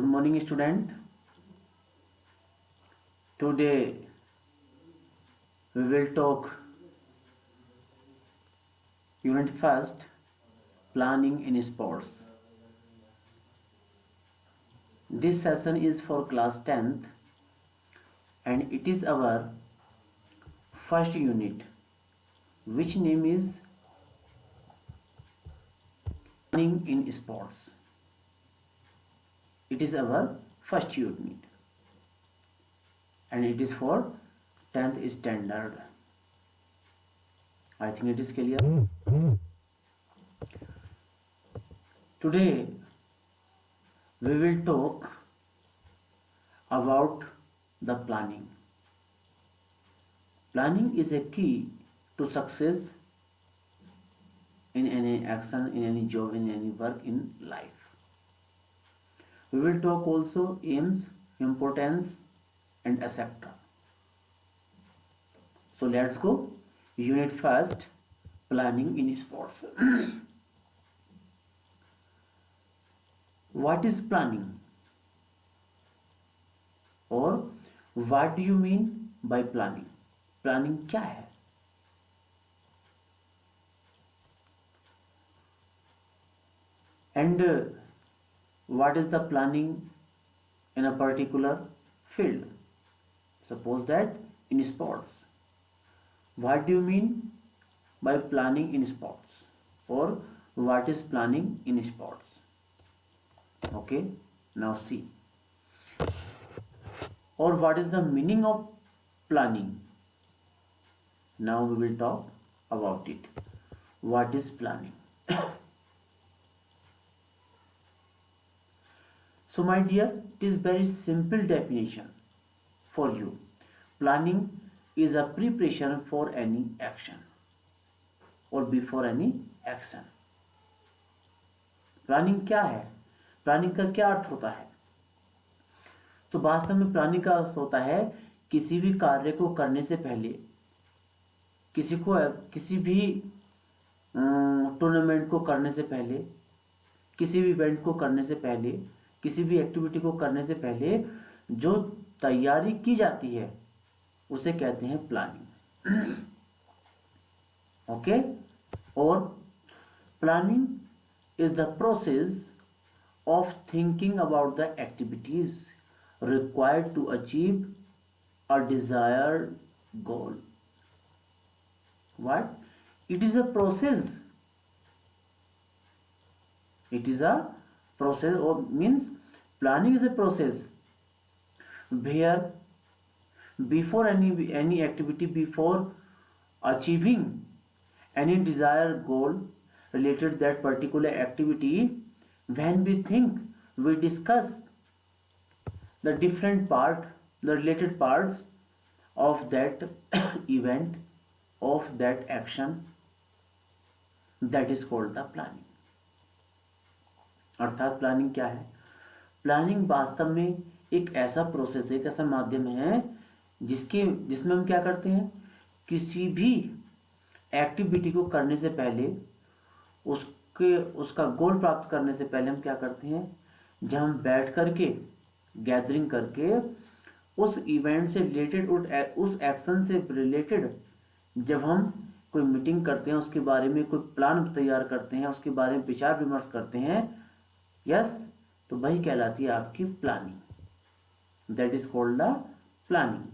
morning, student. Today we will talk unit first, planning in sports. This session is for class 10th and it is our first unit, which name is planning in sports. It is our first unit and it is for 10th standard. I think it is clear. Today we will talk about the planning. Planning is a key to success in any action, in any job, in any work in life. We will talk also aims, importance, and etc. So let's go. Unit first, planning in sports. What is planning? Or what do you mean by planning? Planning क्या है? And what is the planning in a particular field? Suppose that in sports. What do you mean by planning in sports? Or what is planning in sports? Okay, now see. Or what is the meaning of planning? Now we will talk about it. What is planning? So my dear, it is very simple definition for you. Planning is a preparation for any action or before any action. Planning क्या है? Planning का क्या अर्थ होता है? तो वास्तव में planning का अर्थ होता है किसी भी कार्य को करने से पहले, किसी भी टूर्नामेंट को करने से पहले, किसी भी इवेंट को करने से पहले, किसी भी एक्टिविटी को करने से पहले जो तैयारी की जाती है उसे कहते हैं प्लानिंग. ओके. और planning is the process of thinking about the activities required to achieve a desired goal. What? It is a process. It is a process, or means planning is a process where before any activity, before achieving any desired goal related that particular activity, when we think, we discuss the different the related parts of that event, of that action, that is called the planning. अर्थात planning क्या है? Planning वास्तव में एक ऐसा process है, एक ऐसा माध्यम है जिसमें हम क्या करते हैं, किसी भी एक्टिविटी को करने से पहले, उसका गोल प्राप्त करने से पहले हम क्या करते हैं, जब हम बैठ करके गैदरिंग करके उस इवेंट से रिलेटेड, उस एक्शन से रिलेटेड जब हम कोई मीटिंग करते हैं, उसके बारे में कोई प्लान तैयार करते हैं, उसके बारे में विचार विमर्श करते हैं, यस, तो वही कहलाती है आपकी planning. That is called the planning.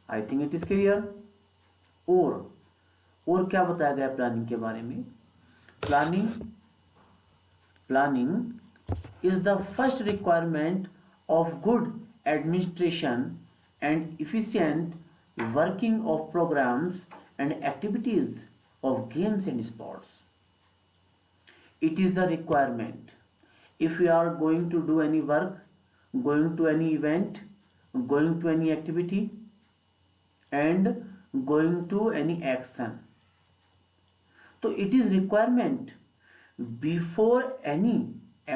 I think it is clear. और क्या बताया गया प्लानिंग के बारे में? Planning is the first requirement of good administration and efficient working of programmes and activities of games and sports. It is the requirement. If we are going to do any work, going to any event, going to any activity, and going to any action, so it is requirement. Before any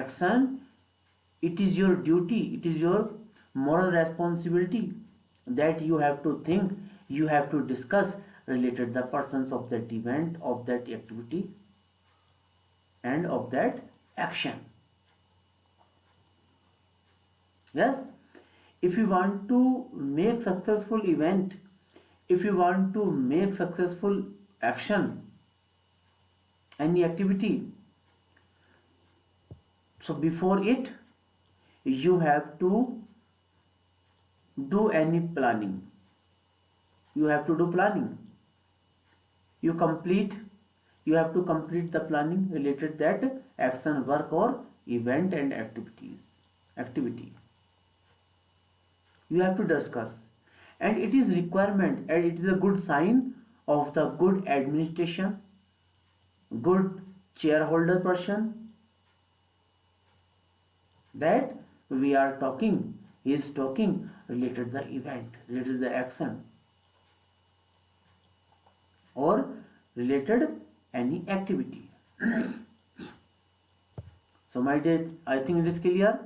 action, it is your duty, it is your moral responsibility that you have to think, you have to discuss related the persons of that event, of that activity, and of that action. Yes, if you want to make successful event, if you want to make successful action, any activity, so before it you have to do any planning. You have to do planning. You complete, you have to complete the planning related that action, work or event and activity you have to discuss. And it is requirement and it is a good sign of the good administration, good shareholder person, that we are talking, he is talking related the event, related the action or related any activity. So my dear, I think it is clear.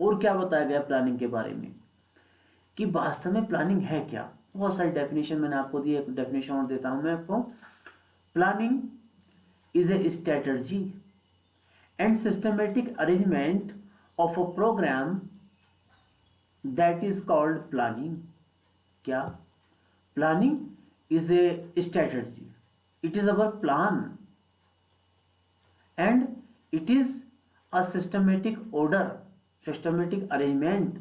और क्या बताया गया planning के बारे में कि वास्तव में प्लानिंग है क्या। बहुत सारी डेफिनेशन मैंने आपको दी, एक डेफिनेशन और देता हूं मैं आपको। Planning is a strategy and systematic arrangement of a programme that is called planning. क्या? Planning is a strategy, it is our plan and it is a systematic order, systematic arrangement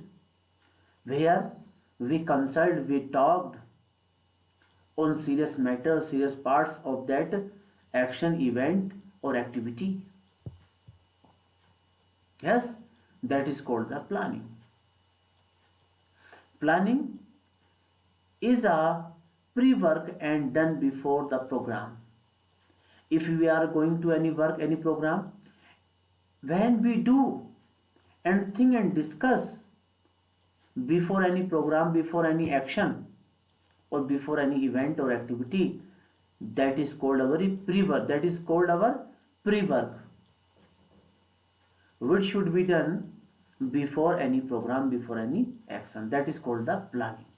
where we consult, we talked on serious matters, serious parts of that action, event or activity. Yes, that is called the planning. Planning is a pre-work and done before the program. If we are going to any work, any program, when we do and think and discuss before any program, before any action or before any event or activity, that is called our pre-work, that is called our pre-work, which should be done before any program, before any action, that is called the planning.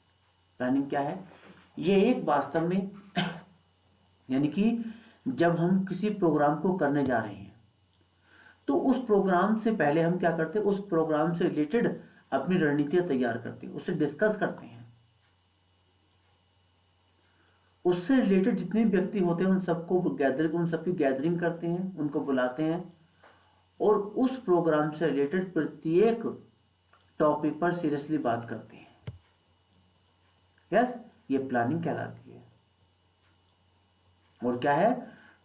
Planning क्या है? ये एक वास्तव में यानी कि जब हम किसी प्रोग्राम को करने जा रहे हैं तो उस प्रोग्राम से पहले हम क्या करते हैं, उस प्रोग्राम से रिलेटेड अपनी रणनीतियां तैयार करते हैं, उससे डिस्कस करते हैं, उससे रिलेटेड जितने व्यक्ति होते हैं उन सबको उन सबकी गैदरिंग करते हैं, उनको बुलाते हैं और उस प्रोग्राम से रिलेटेड प्रत्येक टॉपिक पर सीरियसली बात करते हैं। यस, ये प्लानिंग कहलाती है। और क्या है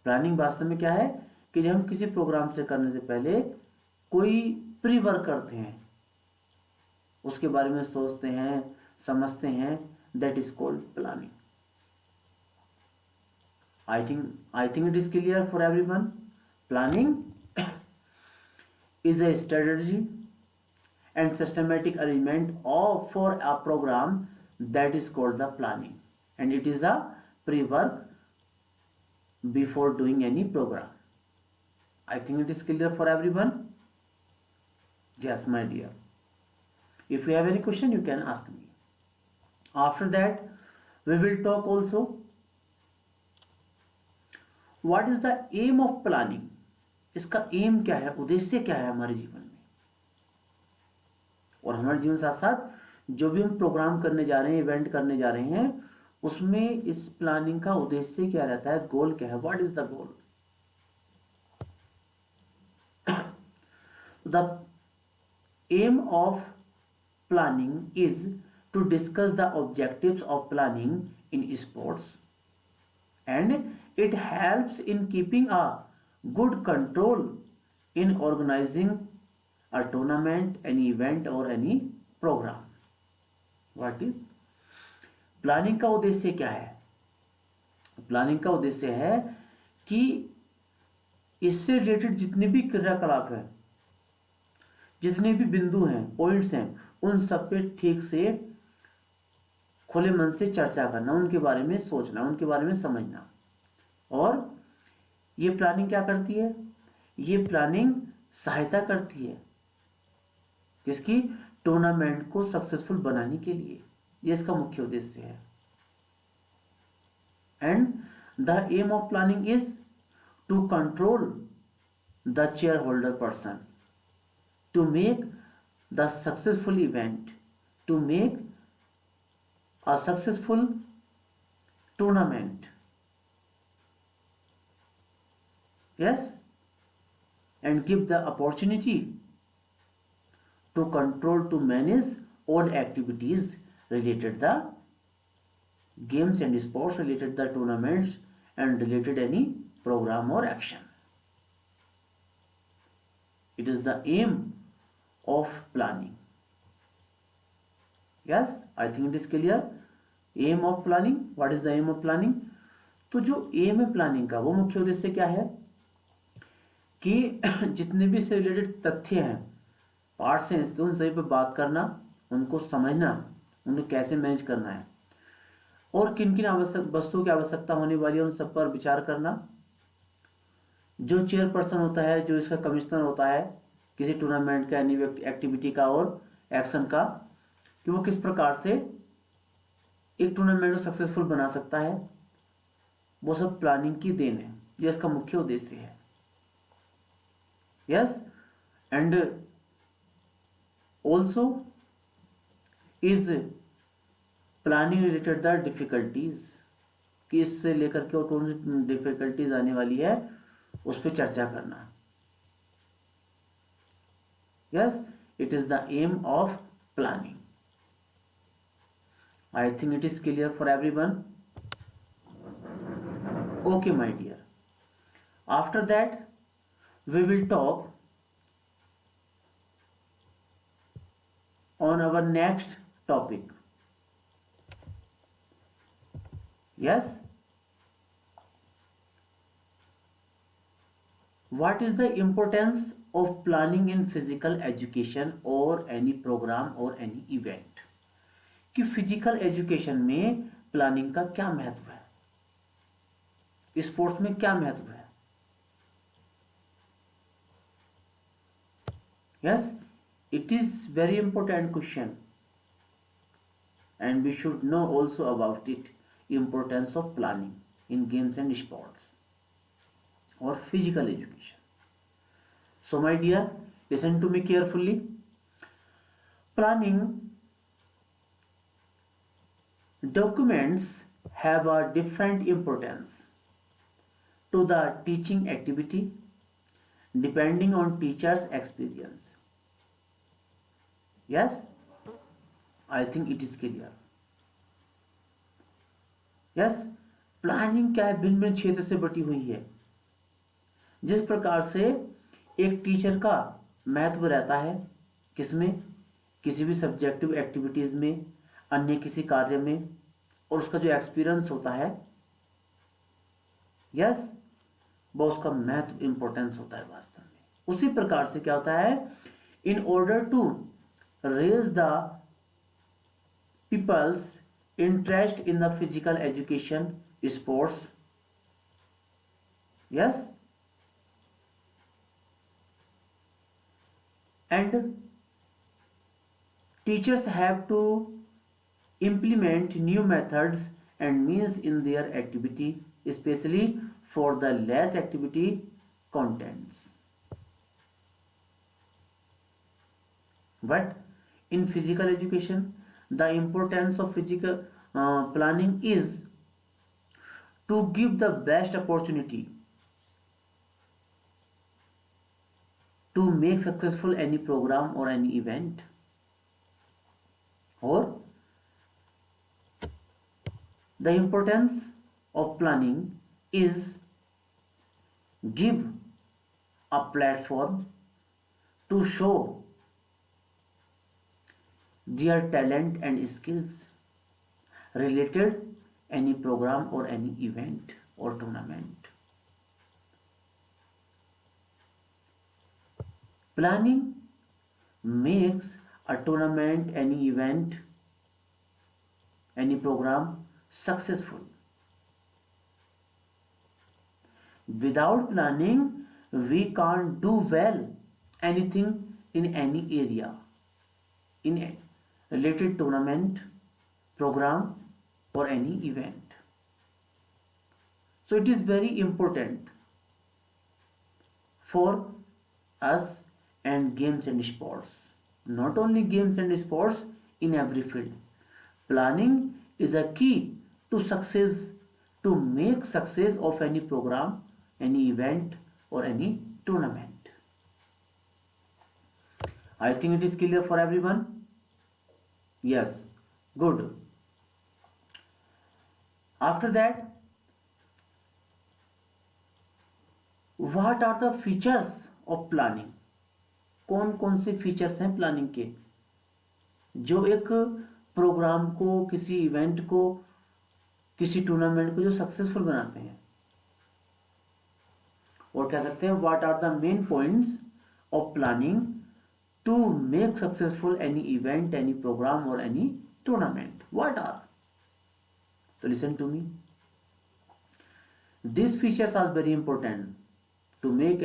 प्लानिंग? वास्तव में क्या है कि जब हम किसी प्रोग्राम से करने से पहले कोई प्री वर्क करते हैं, उसके बारे में सोचते हैं, समझते हैं, that is called planning. I think it is clear for everyone. Planning is a strategy and systematic arrangement of for a programme that is called the planning and it is a pre work before doing any program. I think it is clear for everyone. Yes, my dear. If you have any question, you can ask me. After that, we will talk also what is the aim of planning. इसका M क्या है, उद्देश्य क्या है हमारे जीवन में, और हमारे जीवन साथ साथ जो भी हम प्रोग्राम करने जा रहे हैं, इवेंट करने जा रहे हैं, उसमें इस प्लानिंग का उद्देश्य क्या रहता है, गोल क्या है, what is the goal. The aim of planning is to discuss the objectives of planning in sports and it helps in keeping a good control in organising a tournament, any event और any programme. What is planning का उद्देश्य क्या है? Planning का उद्देश्य है कि इससे रिलेटेड जितने भी क्रियाकलाप हैं, जितने भी बिंदु हैं, पॉइंट्स हैं, उन सब पे ठीक से खुले मन से चर्चा करना, उनके बारे में सोचना, उनके बारे में समझना। और ये प्लानिंग क्या करती है? ये प्लानिंग सहायता करती है किसकी? टूर्नामेंट को सक्सेसफुल बनाने के लिए। ये इसका मुख्य उद्देश्य है। And the aim of planning is to control the shareholder person, to make the successful event, to make a successful tournament. Yes, and give the opportunity to control, to manage all activities related the games and sports, related the tournaments, and related any program or action. It is the aim of planning. Yes, I think it is clear. Aim of planning. What is the aim of planning? तो जो M है planning का, वो मुख्य उद्देश्य क्या है कि जितने भी इससे रिलेटेड तथ्य हैं, पार्ट्स हैं इसके, उन सभी पर बात करना, उनको समझना, उन्हें कैसे मैनेज करना है, और किन किन आवश्यक वस्तुओं की आवश्यकता होने वाली है, उन सब पर विचार करना। जो चेयरपर्सन होता है, जो इसका कमिश्नर होता है किसी टूर्नामेंट का, एनी एक्टिविटी का और एक्शन का, कि वो किस प्रकार से एक टूर्नामेंट को सक्सेसफुल बना सकता है, वो सब प्लानिंग की देन है। ये इसका मुख्य उद्देश्य है। Yes, and also is planning related the difficulties, कि इससे लेकर के और कौन सी डिफिकल्टीज आने वाली है उस पर चर्चा करना। Yes, it is the aim of planning. I think it is clear for everyone. Okay, my dear. After that, we will talk on our next topic. Yes? What is the importance of planning in physical education or any program or any event? कि physical education में planning का क्या महत्व है, sports में क्या महत्व है। Yes, it is very important question and we should know also about it, importance of planning in games and sports और physical education. So my dear, listen to me carefully. Planning documents have a different importance to the teaching activity depending on teacher's experience. Yes, I think it is clear. Yes, planning क्या है, भिन्न भिन्न क्षेत्र से बटी हुई है। जिस प्रकार से एक टीचर का महत्व रहता है किसमें, किसी भी सब्जेक्टिव एक्टिविटीज में, अन्य किसी कार्य में, और उसका जो एक्सपीरियंस होता है, यस, वो उसका महत्व इंपॉर्टेंस होता है वास्तव में। उसी प्रकार से क्या होता है, in order to raise the people's interest in the physical education sports, yes, and teachers have to implement new methods and means in their activity, especially for the less activity contents. But in physical education, the importance of physical planning is to give the best opportunity to make successful any program or any event, or the importance of planning is give a platform to show their talent and skills related any program or any event or tournament. Planning makes a tournament, any event, any program successful. Without planning, we can't do well anything in any area, in a related tournament, program, or any event. So it is very important for us and games and sports. not only games and sports, in every field. Planning is a key to success, to make success of any program, any event, or any tournament. I think it is clear for everyone. Yes, good. After that, what are the features of planning? कौन कौन से features हैं planning के जो एक programme को, किसी event को, किसी टूर्नामेंट को जो सक्सेसफुल बनाते हैं? और कह सकते हैं what are the main points of planning to make successful any event, any programme और एनी टूर्नामेंट? What are? तो listen to me. These features are very important to make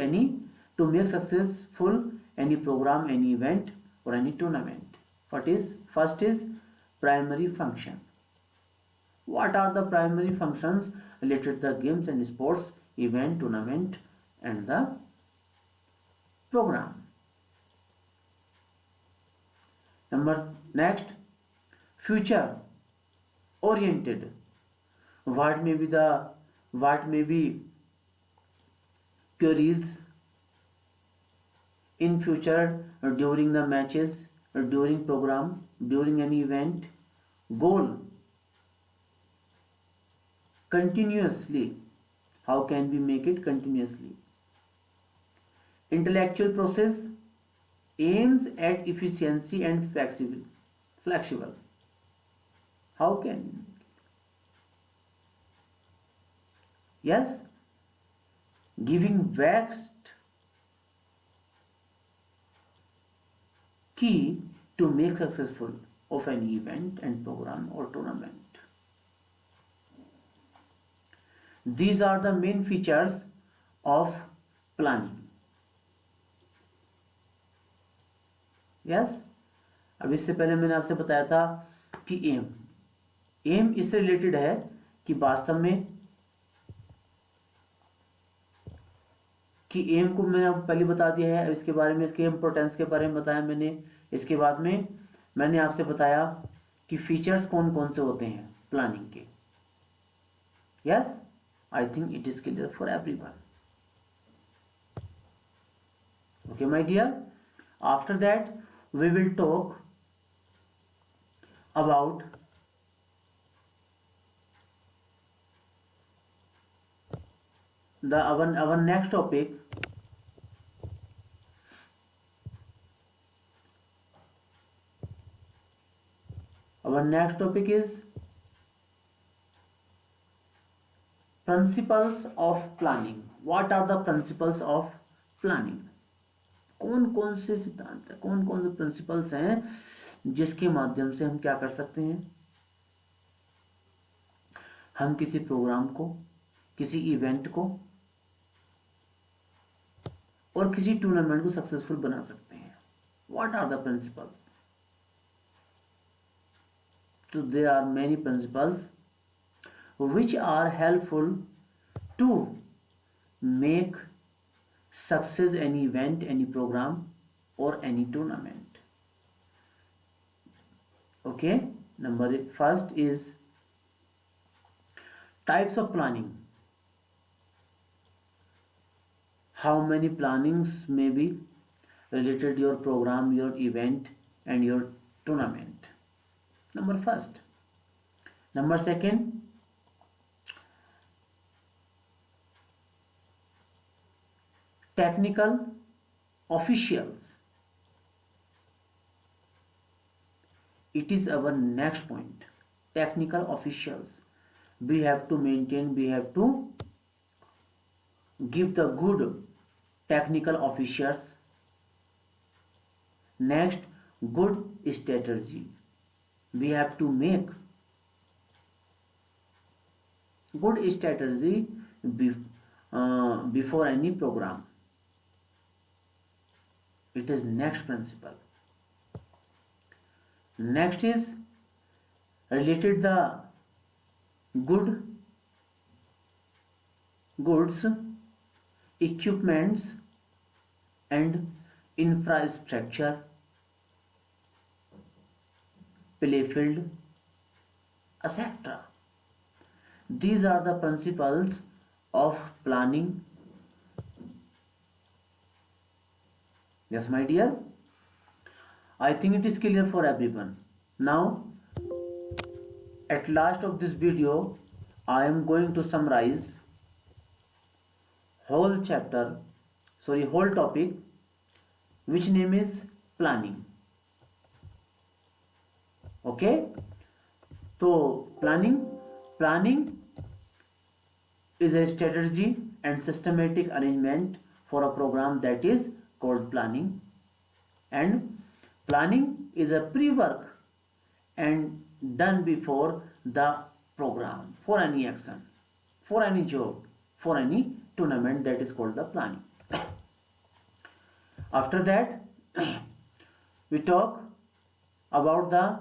successful any program, any event, or any tournament. First is primary function. What are the primary functions related to the games and sports, event, tournament, and the program? Next, future oriented. What may be queries in future, during the matches, during program, during any event? Goal, continuously. How can we make it continuously? Intellectual process aims at efficiency and flexible. How can? Yes, giving vast key to make successful of any event and program or tournament. These are the main features of planning. Yes, अब इससे पहले मैंने आपसे बताया था कि M इससे related है कि वास्तव में कि एम को मैंने पहले बता दिया है, इसके बारे में, इसके इम्पोर्टेंस के बारे में बताया मैंने. इसके बाद में मैंने आपसे बताया कि फीचर्स कौन कौन से होते हैं प्लानिंग के. Yes, I think it is clear for everyone. Okay my dear, after that we will talk about our next topic. Our next topic is principles of planning. What are the principles of planning? कौन कौन से सिद्धांत है, कौन कौन से principles हैं जिसके माध्यम से हम क्या कर सकते हैं? हम किसी प्रोग्राम को, किसी इवेंट को और किसी टूर्नामेंट को सक्सेसफुल बना सकते हैं. What are the principles? तो there are many principles which are helpful to make success any event, any program or any tournament. Okay, first is types of planning. How many plannings may be related to your program, your event and your tournament? Number first. Number second, technical officials. It is our next point. Technical officials. We have to maintain, we have to give the good technical officials. Next, good strategy. We have to make good strategy before any program. It is next principle. Next is related the goods, equipments and infrastructure playfield, etc. These are the principles of planning. Yes, my dear, I think it is clear for everyone. Now, at last of this video, I am going to summarize whole chapter, whole topic, which name is planning. Okay, so planning is a strategy and systematic arrangement for a program that is called planning. And planning is a pre-work and done before the program for any action, for any job, for any tournament, that is called the planning. After that, we talk about the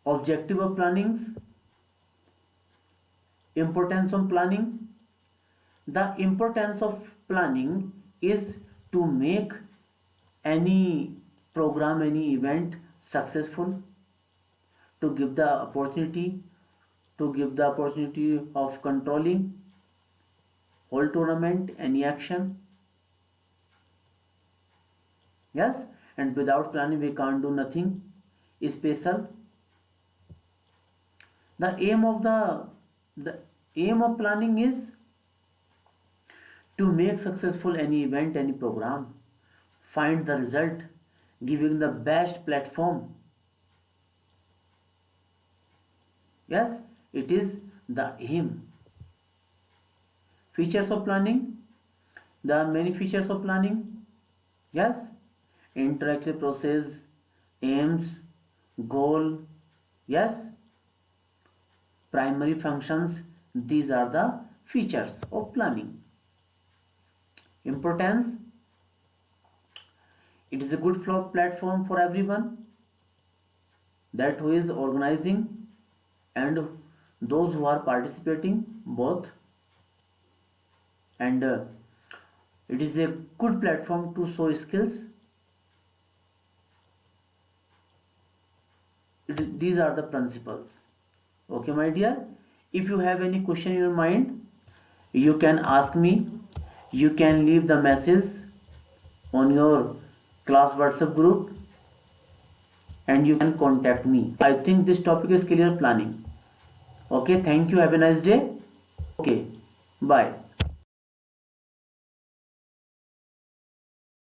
objective of plannings, importance of planning. The importance of planning is to make any program, any event successful, to give the opportunity, of controlling whole tournament, any action. Yes, and without planning we can't do nothing special. The aim of the aim of planning is to make successful any event, any program, find the result, giving the best platform. Yes, it is the aim. Features of planning. There are many features of planning. Yes, interactive process, aims, goal. Yes, primary functions. These are the features of planning. Importance. It is a good platform for everyone, that who is organizing and those who are participating both. And it is a good platform to show skills. These are the principles. Okay, my dear, if you have any question in your mind, you can ask me. You can leave the message on your class WhatsApp group and you can contact me. I think this topic is clear. Planning. Okay, thank you. Have a nice day. Okay, bye.